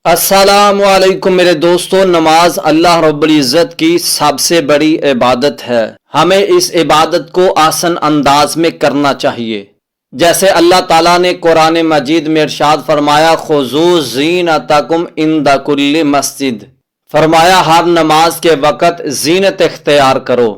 السلام علیکم میرے دوستو، نماز اللہ رب العزت کی سب سے بڑی عبادت ہے۔ ہمیں اس عبادت کو آسان انداز میں کرنا چاہیے، جیسے اللہ تعالیٰ نے قرآن مجید میں ارشاد فرمایا خُذُوا زِینَتَکُمْ عِنْدَ کُلِّ مسجد، فرمایا ہر نماز کے وقت زینت اختیار کرو۔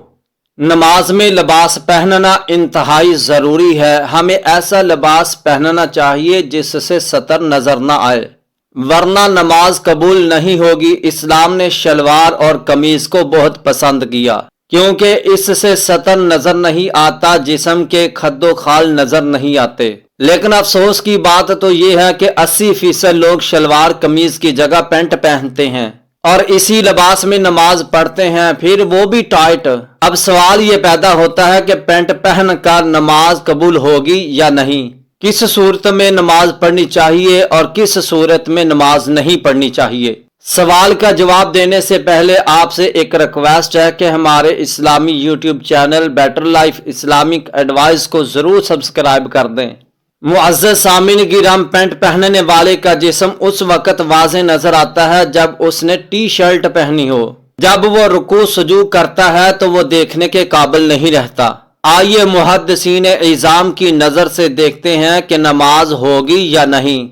نماز میں لباس پہننا انتہائی ضروری ہے۔ ہمیں ایسا لباس پہننا چاہیے جس سے ستر نظر نہ آئے، ورنہ نماز قبول نہیں ہوگی۔ اسلام نے شلوار اور قمیض کو بہت پسند کیا، کیونکہ اس سے ستر نظر نہیں آتا، جسم کے خد و خال نظر نہیں آتے۔ لیکن افسوس کی بات تو یہ ہے کہ 80% لوگ شلوار قمیض کی جگہ پینٹ پہنتے ہیں اور اسی لباس میں نماز پڑھتے ہیں، پھر وہ بھی ٹائٹ۔ اب سوال یہ پیدا ہوتا ہے کہ پینٹ پہن کر نماز قبول ہوگی یا نہیں، کس صورت میں نماز پڑھنی چاہیے اور کس صورت میں نماز نہیں پڑھنی چاہیے۔ سوال کا جواب دینے سے پہلے آپ سے ایک ریکویسٹ ہے کہ ہمارے اسلامی YouTube channel better life Islamic advice کو ضرور سبسکرائب کر دیں۔ معزز سامعین گرام، پینٹ پہننے والے کا جسم اس وقت واضح نظر آتا ہے جب اس نے ٹی شرٹ پہنی ہو۔ جب وہ رکوع سجود کرتا ہے تو وہ دیکھنے کے قابل نہیں رہتا۔ آئیے محدثین اعظام کی نظر سے دیکھتے ہیں کہ نماز ہوگی یا نہیں۔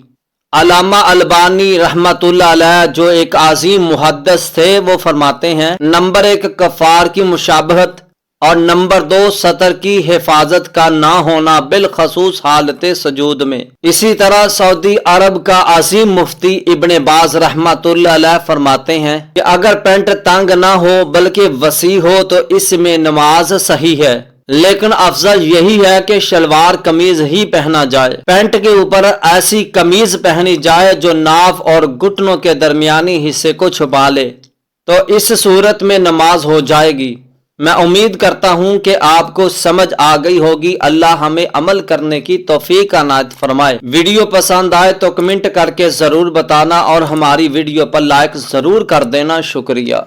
علامہ البانی رحمۃ اللہ علیہ جو ایک عظیم محدث تھے، وہ فرماتے ہیں نمبر 1 کفار کی مشابہت اور نمبر 2 سطر کی حفاظت کا نہ ہونا، بالخصوص حالت سجود میں۔ اسی طرح سعودی عرب کا عظیم مفتی ابن باز رحمۃ اللہ علیہ فرماتے ہیں کہ اگر پینٹ تنگ نہ ہو بلکہ وسیع ہو تو اس میں نماز صحیح ہے، لیکن افضل یہی ہے کہ شلوار قمیض ہی پہنا جائے۔ پینٹ کے اوپر ایسی قمیض پہنی جائے جو ناف اور گھٹنوں کے درمیانی حصے کو چھپا لے، تو اس صورت میں نماز ہو جائے گی۔ میں امید کرتا ہوں کہ آپ کو سمجھ آ گئی ہوگی۔ اللہ ہمیں عمل کرنے کی توفیق عنایت فرمائے۔ ویڈیو پسند آئے تو کمنٹ کر کے ضرور بتانا اور ہماری ویڈیو پر لائک ضرور کر دینا۔ شکریہ۔